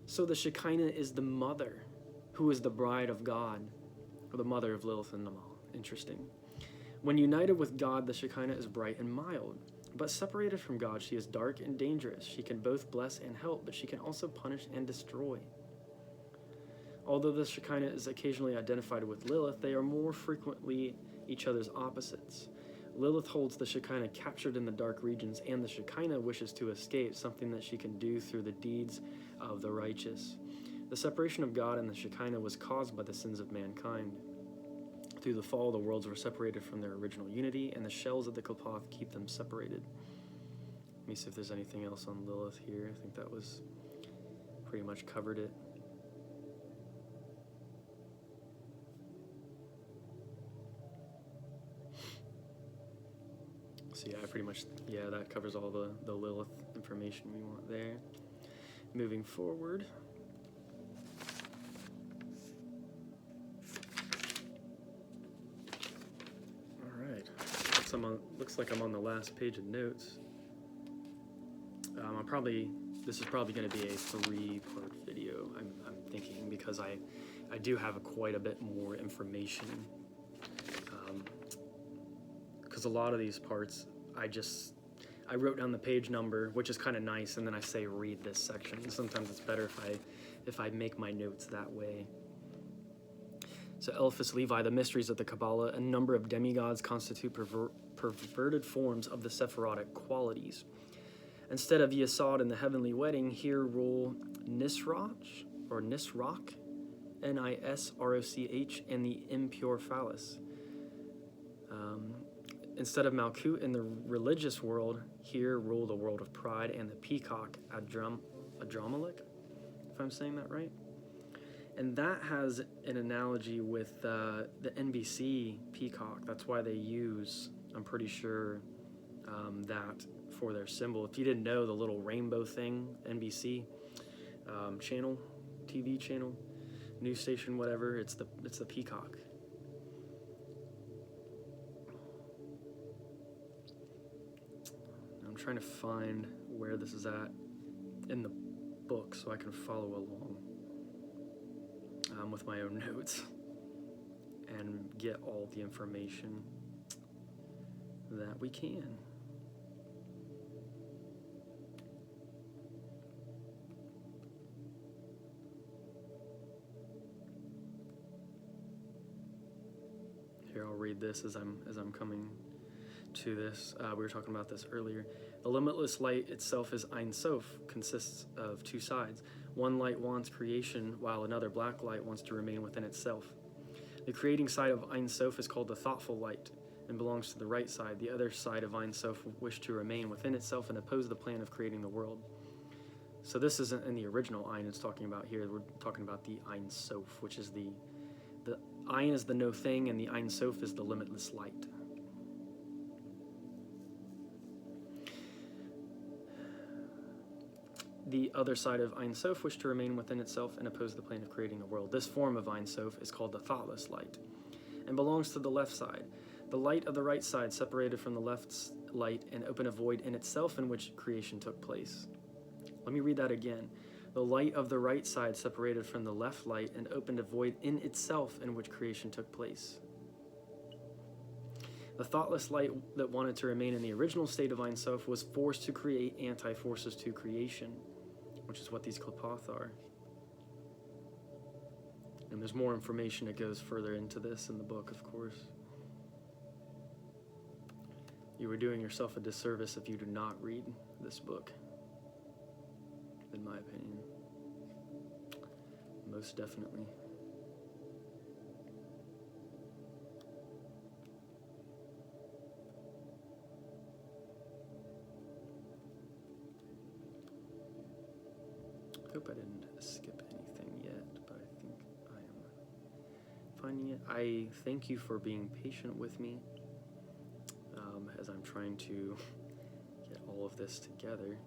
So the Shekinah is the mother, who is the bride of God, or the mother of Lilith and Namah. Interesting. When united with God, the Shekinah is bright and mild. But separated from God, she is dark and dangerous. She can both bless and help, but she can also punish and destroy. Although the Shekinah is occasionally identified with Lilith, they are more frequently each other's opposites. Lilith holds the Shekinah captured in the dark regions, and the Shekinah wishes to escape, something that she can do through the deeds of the righteous. The separation of God and the Shekinah was caused by the sins of mankind. Through the fall, the worlds were separated from their original unity, and the shells of the Klapoth keep them separated. Let me see if there's anything else on Lilith here. I think that was pretty much covered it. So yeah, that covers all the Lilith information we want there. Moving forward. All right. Looks like I'm on the last page of notes. This is probably going to be a 3-part video, I'm thinking, because I do have quite a bit more information. Because a lot of these parts, I wrote down the page number, which is kind of nice, and then I say read this section. Sometimes it's better if I make my notes that way. So Eliphas Levi, the mysteries of the Kabbalah, a number of demigods constitute perverted forms of the Sephirotic qualities. Instead of Yesod in the heavenly wedding, here rule Nisroch, Nisroch, and the impure phallus. Instead of Malkut in the religious world, here rule the world of pride and the peacock Adramelech, if I'm saying that right. And that has an analogy with the NBC peacock. That's why they use, I'm pretty sure, that for their symbol. If you didn't know, the little rainbow thing, NBC channel, TV channel, news station, whatever, it's the peacock. I'm trying to find where this is at in the book so I can follow along with my own notes and get all the information that we can. Here, I'll read this as I'm coming to this. We were talking about this earlier. The limitless light itself is Ein Sof, consists of two sides. One light wants creation, while another black light wants to remain within itself. The creating side of Ein Sof is called the thoughtful light and belongs to the right side. The other side of Ein Sof wished to remain within itself and oppose the plan of creating the world. So this isn't in the original Ein it's talking about here. We're talking about the Ein Sof, which is the Ein is the no thing, and the Ein Sof is the limitless light. The other side of Ein Sof wished to remain within itself and oppose the plan of creating the world. This form of Ein Sof is called the thoughtless light and belongs to the left side. The light of the right side, separated from the light and opened a void in itself in which creation took place. Let me read that again. The light of the right side separated from the left light and opened a void in itself in which creation took place. The thoughtless light that wanted to remain in the original state of divine self was forced to create anti-forces to creation, which is what these Qliphoth are. And there's more information that goes further into this in the book, of course. You are doing yourself a disservice if you do not read this book, in my opinion. Most definitely. I hope I didn't skip anything yet, but I think I am finding it. I thank you for being patient with me as I'm trying to get all of this together.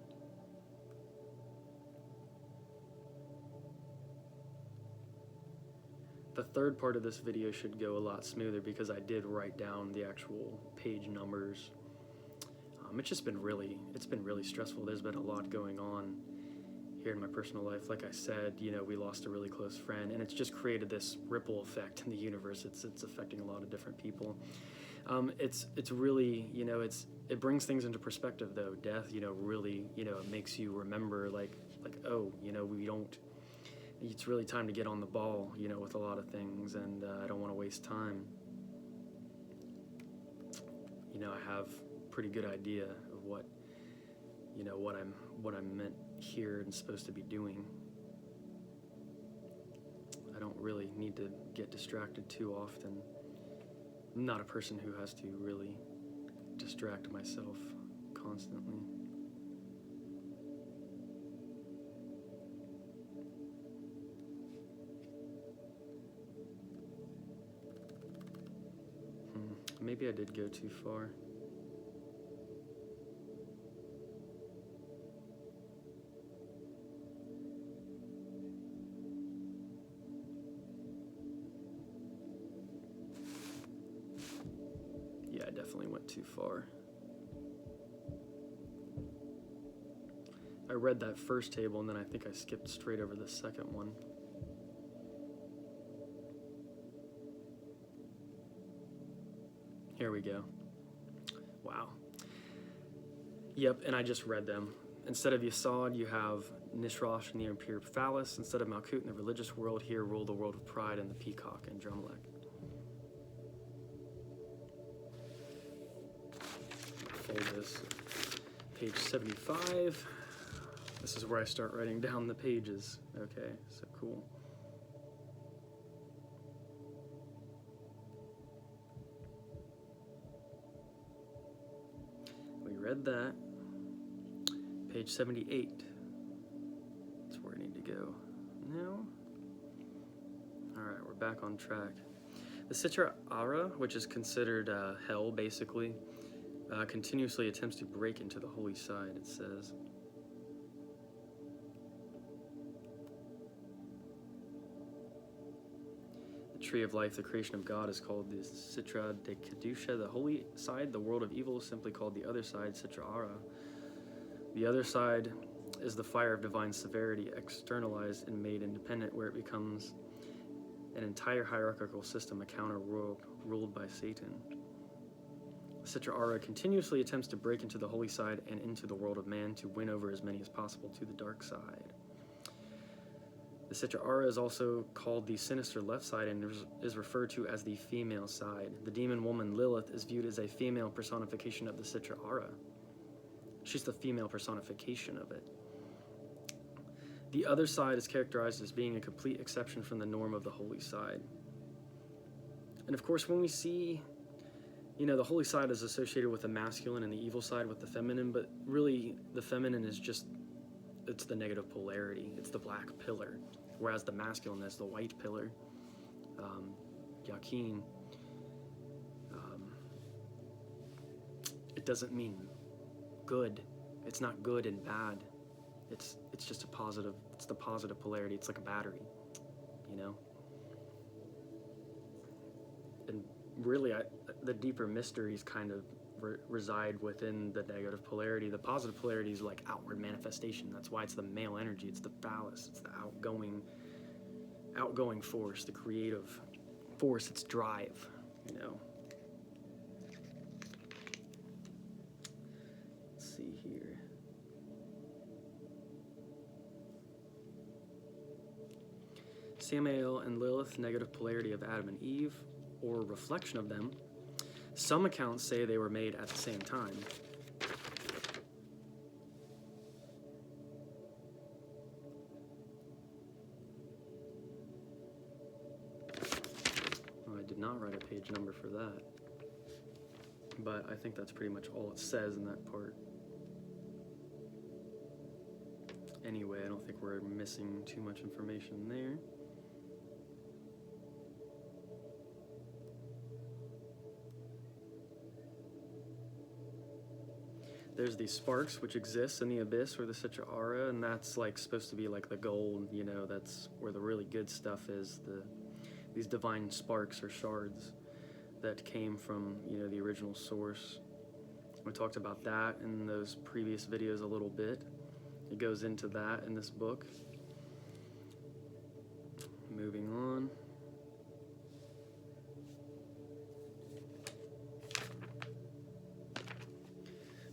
The third part of this video should go a lot smoother because I did write down the actual page numbers. It's been really stressful. There's been a lot going on here in my personal life. Like I said, we lost a really close friend, and it's just created this ripple effect in the universe. It's affecting a lot of different people. It's really, it brings things into perspective though. Death, really, it makes you remember like, oh, we don't, it's really time to get on the ball, with a lot of things, and I don't want to waste time. I have a pretty good idea of what I'm meant here and supposed to be doing. I don't really need to get distracted too often. I'm not a person who has to really distract myself constantly. Maybe I did go too far. Yeah, I definitely went too far. I read that first table and then I think I skipped straight over the second one. Here we go. Wow. Yep, and I just read them. Instead of Yesod, you have Nishrosh in the impure phallus. Instead of Malkut in the religious world, here rule the world of pride and the peacock and Drumlek. Fold this. Page 75. This is where I start writing down the pages. Okay, so cool. We read that. Page 78. That's where I need to go now. All right, we're back on track. The Sitra Ara, which is considered hell, basically, continuously attempts to break into the holy side, it says. The tree of life, the creation of God, is called the Sitra de Kedusha, the holy side. The world of evil is simply called the other side, Sitra Ara. The other side is the fire of divine severity, externalized and made independent, where it becomes an entire hierarchical system, a counter world ruled by Satan. Sitra Ara continuously attempts to break into the holy side and into the world of man to win over as many as possible to the dark side. The Sitra Ara is also called the sinister left side and is referred to as the female side. The demon woman Lilith is viewed as a female personification of the Sitra Ara. She's the female personification of it. The other side is characterized as being a complete exception from the norm of the holy side. And of course, when we see, the holy side is associated with the masculine and the evil side with the feminine, but really the feminine is just, it's the negative polarity. It's the black pillar, whereas the masculine is the white pillar. Yakin. It doesn't mean good. It's not good and bad. It's just a positive. It's the positive polarity. It's like a battery, And really, the deeper mystery is kind of reside within the negative polarity. The positive polarity is like outward manifestation. That's why it's the male energy. It's the phallus. It's the outgoing force, the creative force. It's drive, you know. Let's see here. Samael and Lilith, negative polarity of Adam and Eve, or reflection of them. Some accounts say they were made at the same time. Oh, I did not write a page number for that, but I think that's pretty much all it says in that part. Anyway, I don't think we're missing too much information there. There's these sparks which exist in the abyss or the Sitra Aura, and that's like supposed to be like the gold, you know, that's where the really good stuff is, these divine sparks or shards that came from, you know, the original source. We talked about that in those previous videos a little bit. It goes into that in this book. Moving on.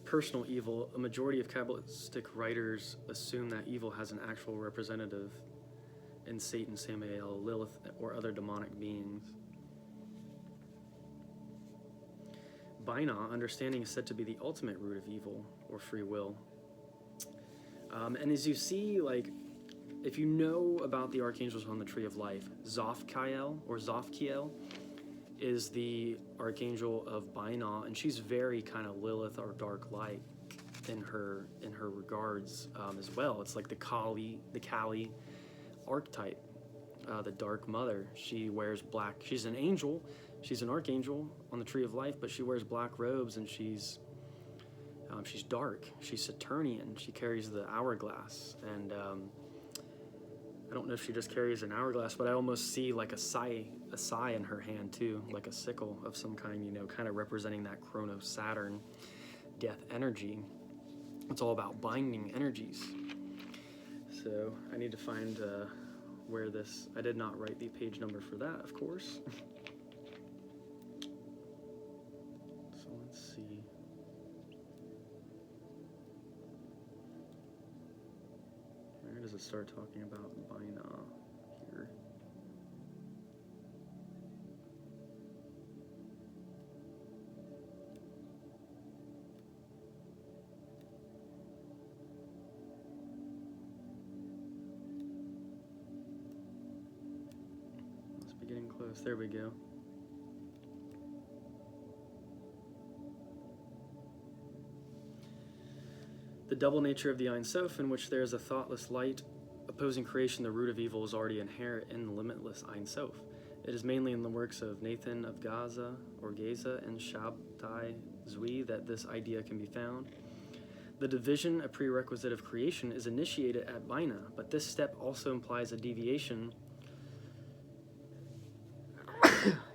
Personal evil. A majority of Kabbalistic writers assume that evil has an actual representative in Satan, Samael, Lilith, or other demonic beings. Binah, understanding, is said to be the ultimate root of evil, or free will. And as you see, like, if you know about the archangels on the Tree of Life, Zophkiel, or Zophkiel, is the archangel of Binah, and she's very kind of Lilith or dark-like in her regards as well. It's like the Kali archetype, the Dark Mother. She wears black. She's an angel. She's an archangel on the Tree of Life, but she wears black robes, and she's dark. She's Saturnian. She carries the hourglass, and I don't know if she just carries an hourglass, but I almost see like a sai in her hand too, like a sickle of some kind, you know, kind of representing that Chronos Saturn death energy. It's all about binding energies. So I need to find where this, I did not write the page number for that, of course. So let's see. Where does it start talking about Binah here? Must be getting close. There we go. The double nature of the Ein Sof, in which there is a thoughtless light opposing creation, the root of evil is already inherent in the limitless Ein Sof. It is mainly in the works of Nathan of Gaza, or Gaza, and Shabtai Zwi that this idea can be found. The division, a prerequisite of creation, is initiated at Binah, but this step also implies a deviation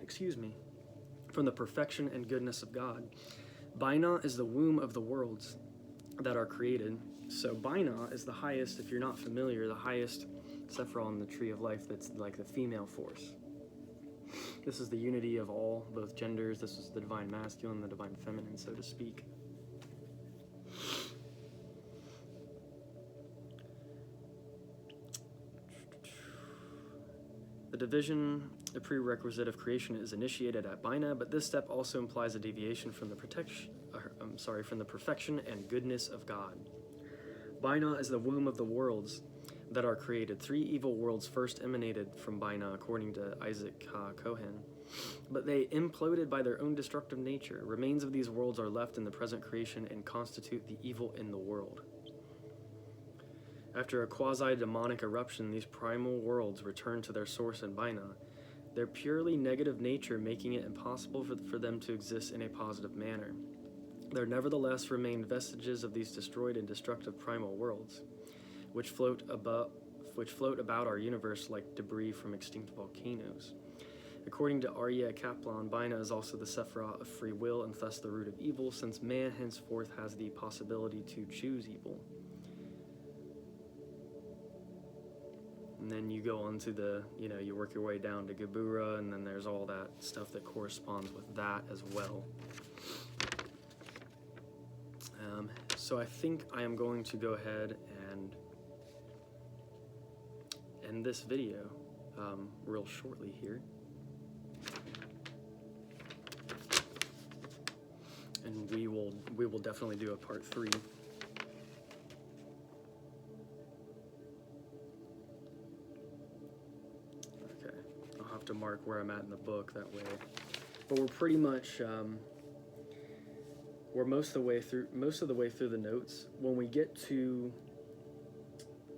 excuse me, from the perfection and goodness of God. Binah is the womb of the worlds that are created. So Binah is the highest, if you're not familiar, the highest Sephra on the Tree of Life, that's like the female force. This is the unity of all, both genders. This is the divine masculine, the divine feminine, so to speak. The division, the prerequisite of creation, is initiated at Binah, but this step also implies a deviation from the from the perfection and goodness of God. Binah is the womb of the worlds that are created. 3 evil worlds first emanated from Binah, according to Isaac Cohen, but they imploded by their own destructive nature. Remains of these worlds are left in the present creation and constitute the evil in the world. After a quasi-demonic eruption, these primal worlds return to their source in Binah, their purely negative nature making it impossible for them to exist in a positive manner. There nevertheless remain vestiges of these destroyed and destructive primal worlds, which float about our universe like debris from extinct volcanoes. According to Arya Kaplan, Bina is also the Sephirah of free will and thus the root of evil, since man henceforth has the possibility to choose evil. And then you go on to the, you work your way down to Gebura, and then there's all that stuff that corresponds with that as well. So I think I am going to go ahead and end this video real shortly here. And we will definitely do a part 3. Okay, I'll have to mark where I'm at in the book that way. But we're pretty much we're most of the way through the notes. When we get to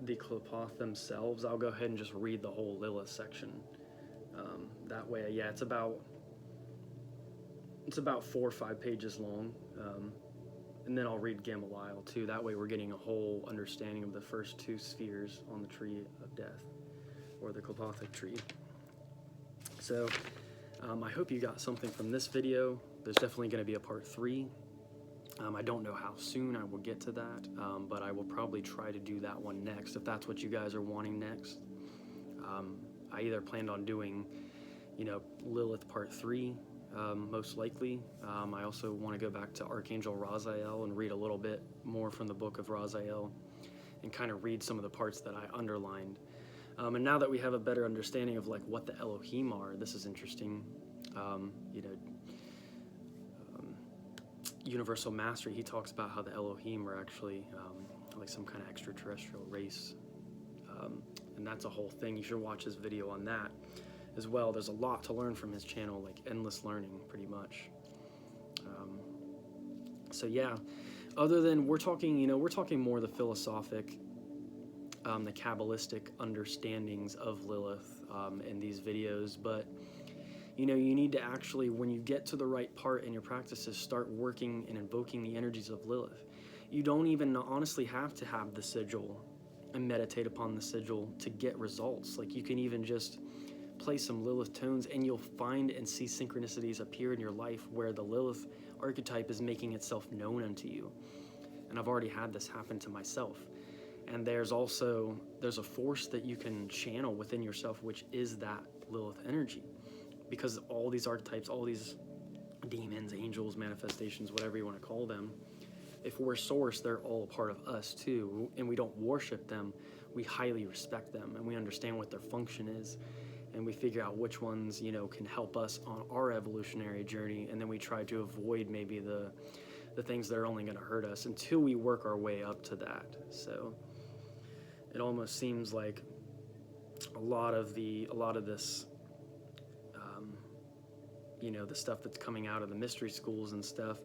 the Qliphoth themselves, I'll go ahead and just read the whole Lilith section. That way, yeah, it's about 4 or 5 pages long, and then I'll read Gamaliel too. That way we're getting a whole understanding of the first 2 spheres on the tree of death, or the Qliphothic tree. So I hope you got something from this video. There's definitely going to be a part 3. I don't know how soon I will get to that, but I will probably try to do that one next, if that's what you guys are wanting next. I either planned on doing, Lilith part 3, most likely. I also want to go back to Archangel Raziel and read a little bit more from the book of Raziel and kind of read some of the parts that I underlined. And now that we have a better understanding of what the Elohim are, this is interesting. Universal Mastery, he talks about how the Elohim are actually like some kind of extraterrestrial race. And that's a whole thing. You should watch his video on that as well. There's a lot to learn from his channel, like endless learning, pretty much. So yeah, other than we're talking more the philosophic, the Kabbalistic understandings of Lilith in these videos, but you need to actually, when you get to the right part in your practices, start working and invoking the energies of Lilith. You don't even honestly have to have the sigil and meditate upon the sigil to get results. Like, you can even just play some Lilith tones and you'll find and see synchronicities appear in your life where the Lilith archetype is making itself known unto you. And I've already had this happen to myself. And there's a force that you can channel within yourself, which is that Lilith energy. Because all these archetypes, all these demons, angels, manifestations, whatever you want to call them, if we're source, they're all a part of us too. And we don't worship them, we highly respect them, and we understand what their function is. And we figure out which ones, can help us on our evolutionary journey. And then we try to avoid maybe the things that are only going to hurt us until we work our way up to that. So it almost seems like a lot of this, the stuff that's coming out of the mystery schools and stuff,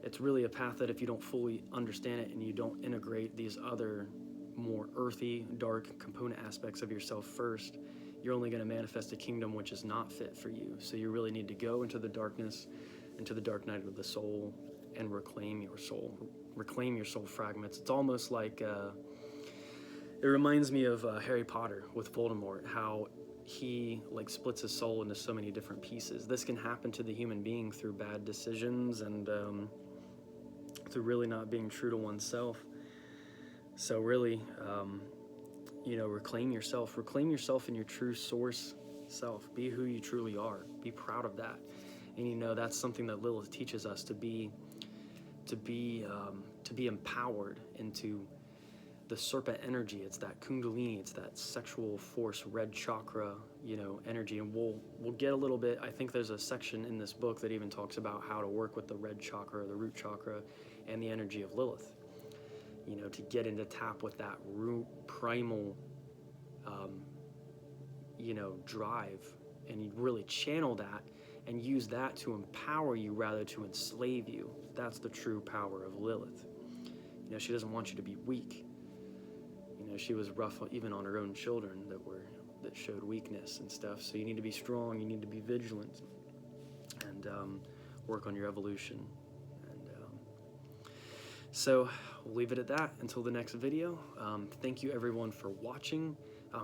it's really a path that if you don't fully understand it and you don't integrate these other more earthy, dark component aspects of yourself first, you're only going to manifest a kingdom which is not fit for you. So you really need to go into the darkness, into the dark night of the soul, and reclaim your soul fragments. It's almost like, it reminds me of Harry Potter with Voldemort, how he splits his soul into so many different pieces. This can happen to the human being through bad decisions and through really not being true to oneself. So really, reclaim yourself in your true source self. Be who you truly are. Be proud of that. And that's something that Lilith teaches us, to be empowered into the serpent energy. It's that kundalini, it's that sexual force, red chakra, energy. And we'll get a little bit, I think there's a section in this book that even talks about how to work with the red chakra, the root chakra, and the energy of Lilith, to get into tap with that root primal, drive, and you really channel that and use that to empower you rather to enslave you. That's the true power of Lilith. She doesn't want you to be weak. She was rough even on her own children that showed weakness and stuff. So you need to be strong, you need to be vigilant, and work on your evolution. And so we'll leave it at that until the next video. Thank you everyone for watching.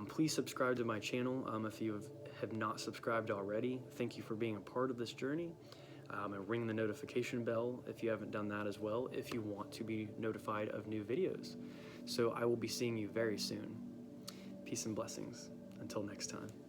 Please subscribe to my channel if you have not subscribed already, thank you for being a part of this journey. And ring the notification bell if you haven't done that as well, if you want to be notified of new videos. So I will be seeing you very soon. Peace and blessings. Until next time.